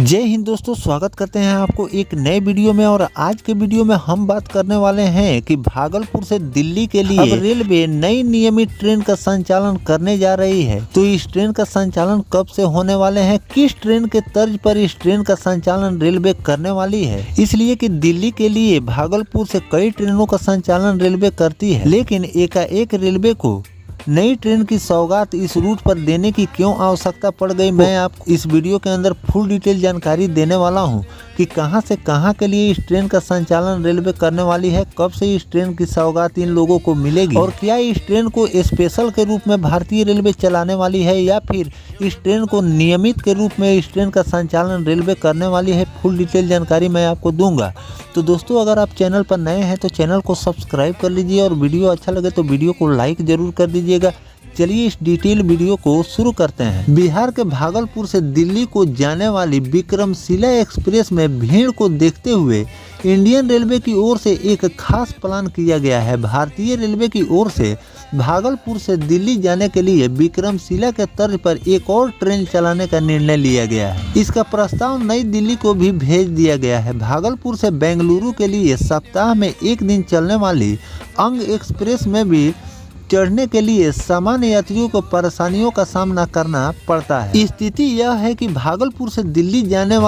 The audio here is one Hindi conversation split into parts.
जय हिंद दोस्तों, स्वागत करते हैं आपको एक नए वीडियो में। और आज के वीडियो में हम बात करने वाले हैं कि भागलपुर से दिल्ली के लिए अब रेलवे नई नियमित ट्रेन का संचालन करने जा रही है। तो इस ट्रेन का संचालन कब से होने वाले हैं, किस ट्रेन के तर्ज पर इस ट्रेन का संचालन रेलवे करने वाली है, इसलिए कि दिल्ली के लिए भागलपुर से कई ट्रेनों का संचालन रेलवे करती है, लेकिन एकाएक रेलवे को नई ट्रेन की सौगात इस रूट पर देने की क्यों आवश्यकता पड़ गई, मैं आपको इस वीडियो के अंदर फुल डिटेल जानकारी देने वाला हूं कि कहां से कहां के लिए इस ट्रेन का संचालन रेलवे करने वाली है, कब से इस ट्रेन की सौगात इन लोगों को मिलेगी और क्या इस ट्रेन को स्पेशल के रूप में भारतीय रेलवे चलाने वाली है या फिर इस ट्रेन को नियमित के रूप में इस ट्रेन का संचालन रेलवे करने वाली है। फुल डिटेल जानकारी मैं आपको दूंगा। तो दोस्तों, अगर आप चैनल पर नए हैं तो चैनल को सब्सक्राइब कर लीजिए और वीडियो अच्छा लगे तो वीडियो को लाइक जरूर कर दीजिएगा। चलिए इस डिटेल वीडियो को शुरू करते हैं। बिहार के भागलपुर से दिल्ली को जाने वाली विक्रमशिला एक्सप्रेस में भीड़ को देखते हुए इंडियन रेलवे की ओर से एक खास प्लान किया गया है। भारतीय रेलवे की ओर से भागलपुर से दिल्ली जाने के लिए विक्रमशिला के तर्ज पर एक और ट्रेन चलाने का निर्णय लिया गया है। इसका प्रस्ताव नई दिल्ली को भी भेज दिया गया है। भागलपुर से बेंगलुरु के लिए सप्ताह में एक दिन चलने वाली अंग एक्सप्रेस में भी चढ़ने के लिए सामान्य यात्रियों को परेशानियों का सामना करना पड़ता है। स्थिति यह है कि भागलपुर से दिल्ली जाने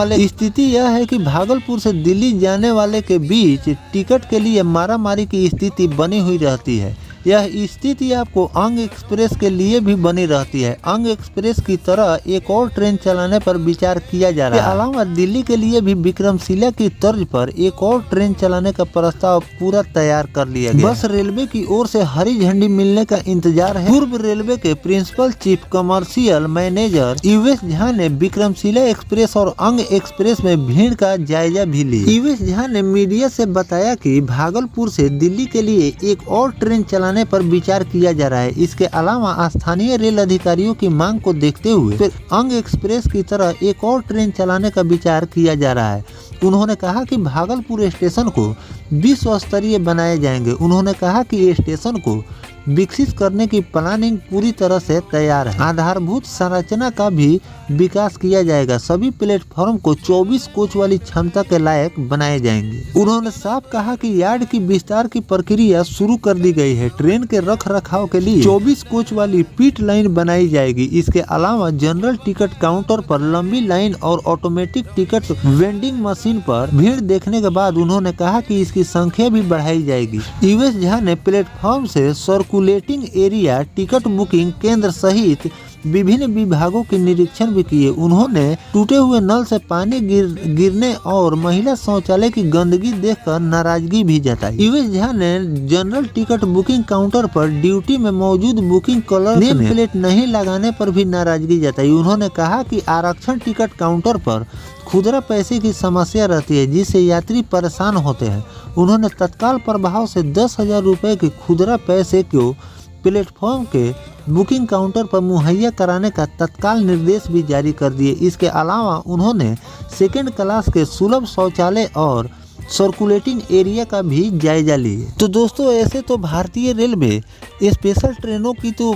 वाले के बीच टिकट के लिए मारामारी की स्थिति बनी हुई रहती है। यह स्थिति आपको अंग एक्सप्रेस के लिए भी बनी रहती है। अंग एक्सप्रेस की तरह एक और ट्रेन चलाने पर विचार किया जा रहा है। इसके अलावा दिल्ली के लिए भी विक्रमशिला की तर्ज पर एक और ट्रेन चलाने का प्रस्ताव पूरा तैयार कर लिया गया। बस रेलवे की ओर से हरी झंडी मिलने का इंतजार है। पूर्व रेलवे के principal chief commercial manager US Jha ने विक्रमशिला एक्सप्रेस और अंग एक्सप्रेस में भीड़ का जायजा भी लिया। यूएस झा ने मीडिया से बताया कि भागलपुर से दिल्ली के लिए एक और ट्रेन चलाने पर विचार किया जा रहा है। इसके अलावा स्थानीय रेल अधिकारियों की मांग को देखते हुए फिर अंग एक्सप्रेस की तरह एक और ट्रेन चलाने का विचार किया जा रहा है। उन्होंने कहा कि भागलपुर स्टेशन को विश्व स्तरीय बनाए जाएंगे। उन्होंने कहा कि स्टेशन को विकसित करने की प्लानिंग पूरी तरह से तैयार है। आधारभूत संरचना का भी विकास किया जाएगा। सभी प्लेटफॉर्म को 24 कोच वाली क्षमता के लायक बनाए जाएंगे। उन्होंने साफ कहा कि यार्ड की विस्तार की प्रक्रिया शुरू कर दी गई है। ट्रेन के रख रखाव के लिए 24 कोच वाली पिट लाइन बनाई जाएगी। इसके अलावा जनरल टिकट काउंटर पर लंबी लाइन और ऑटोमेटिक टिकट वेंडिंग मशीन पर भीड़ देखने के बाद उन्होंने कहा कि इसकी संख्या भी बढ़ाई जाएगी। यूएस झा ने प्लेटफॉर्म से सर्कुलेटिंग एरिया, टिकट बुकिंग केंद्र सहित विभिन्न विभागों के निरीक्षण भी किए। उन्होंने टूटे हुए नल से पानी गिरने और महिला शौचालय की गंदगी देखकर नाराजगी भी जताई। यूएस झा ने जनरल टिकट बुकिंग काउंटर पर ड्यूटी में मौजूद बुकिंग क्लर्क नेम प्लेट नहीं लगाने पर भी नाराजगी जताई। उन्होंने कहा कि आरक्षण टिकट काउंटर पर खुदरा पैसे की समस्या रहती है, जिससे यात्री परेशान होते हैं। उन्होंने तत्काल प्रभाव से 10,000 रुपए के खुदरा पैसे को प्लेटफॉर्म के बुकिंग काउंटर पर मुहैया कराने का तत्काल निर्देश भी जारी कर दिए। इसके अलावा उन्होंने सेकंड क्लास के सुलभ शौचालय और सर्कुलेटिंग एरिया का भी जायजा लिए। तो दोस्तों, ऐसे तो भारतीय रेलवे स्पेशल ट्रेनों की तो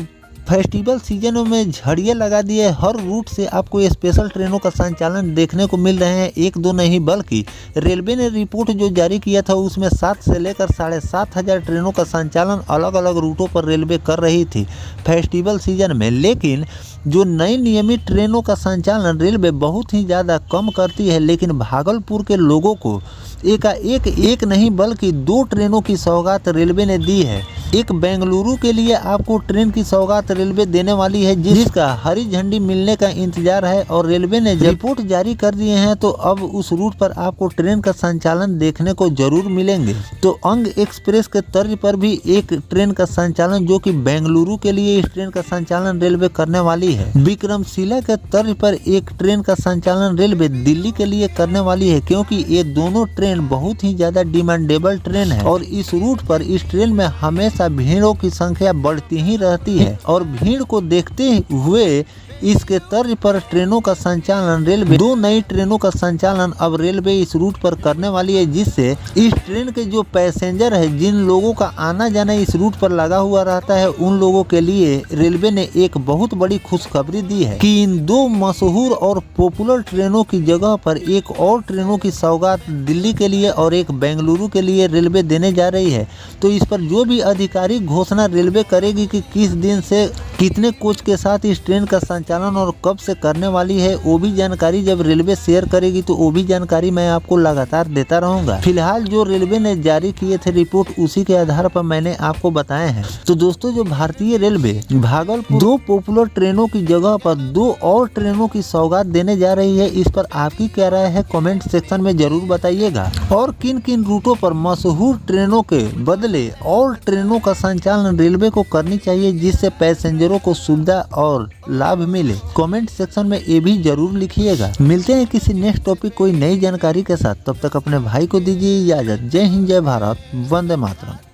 फेस्टिवल सीजनों में झड़ियाँ लगा दिए। हर रूट से आपको स्पेशल ट्रेनों का संचालन देखने को मिल रहे हैं। एक दो नहीं बल्कि रेलवे ने रिपोर्ट जो जारी किया था उसमें 7 से लेकर 7,500 ट्रेनों का संचालन अलग अलग रूटों पर रेलवे कर रही थी फेस्टिवल सीजन में। लेकिन जो नई नियमित ट्रेनों का संचालन रेलवे बहुत ही ज़्यादा कम करती है, लेकिन भागलपुर के लोगों को एक नहीं बल्कि 2 ट्रेनों की सौगात रेलवे ने दी है। एक बेंगलुरु के लिए आपको ट्रेन की सौगात रेलवे देने वाली है, जिसका हरी झंडी मिलने का इंतजार है और रेलवे ने रिपोर्ट जारी कर दिए हैं। तो अब उस रूट पर आपको ट्रेन का संचालन देखने को जरूर मिलेंगे। तो अंग एक्सप्रेस के तर्ज पर भी एक ट्रेन का संचालन जो कि बेंगलुरु के लिए इस ट्रेन का संचालन रेलवे करने वाली है। विक्रमशिला के तर्ज पर एक ट्रेन का संचालन रेलवे दिल्ली के लिए करने वाली है, क्योंकि ये दोनों ट्रेन बहुत ही ज्यादा डिमांडेबल ट्रेन है और इस रूट पर इस ट्रेन में हमेशा भीड़ों की संख्या बढ़ती ही रहती है। और भीड़ को देखते हुए इसके तर्ज पर ट्रेनों का संचालन रेलवे 2 नई ट्रेनों का संचालन अब रेलवे इस रूट पर करने वाली है, जिससे इस ट्रेन के जो पैसेंजर है, जिन लोगों का आना जाना इस रूट पर लगा हुआ रहता है, उन लोगों के लिए रेलवे ने एक बहुत बड़ी खुशखबरी दी है कि इन 2 मशहूर और पॉपुलर ट्रेनों की जगह पर एक और ट्रेनों की सौगात दिल्ली के लिए और एक बेंगलुरु के लिए रेलवे देने जा रही है। तो इस पर जो भी आधिकारिक घोषणा रेलवे करेगी कि किस दिन से कितने कोच के साथ इस ट्रेन का संचालन और कब से करने वाली है, वो भी जानकारी जब रेलवे शेयर करेगी तो वो भी जानकारी मैं आपको लगातार देता रहूंगा। फिलहाल जो रेलवे ने जारी किए थे रिपोर्ट, उसी के आधार पर मैंने आपको बताए हैं। तो दोस्तों, जो भारतीय रेलवे भागलपुर 2 पॉपुलर ट्रेनों की जगह पर 2 और ट्रेनों की सौगात देने जा रही है, इस पर आपकी क्या राय है कमेंट सेक्शन में जरूर बताइएगा। और किन किन रूटों पर मशहूर ट्रेनों के बदले और ट्रेनों का संचालन रेलवे को करनी चाहिए, जिससे पैसेंजरों को सुविधा और लाभ मिले, कमेंट सेक्शन में ये भी जरूर लिखिएगा। मिलते हैं किसी नेक्स्ट टॉपिक कोई नई जानकारी के साथ, तब तक अपने भाई को दीजिए इजाजत। जय हिंद, जय भारत, वंदे मातरम।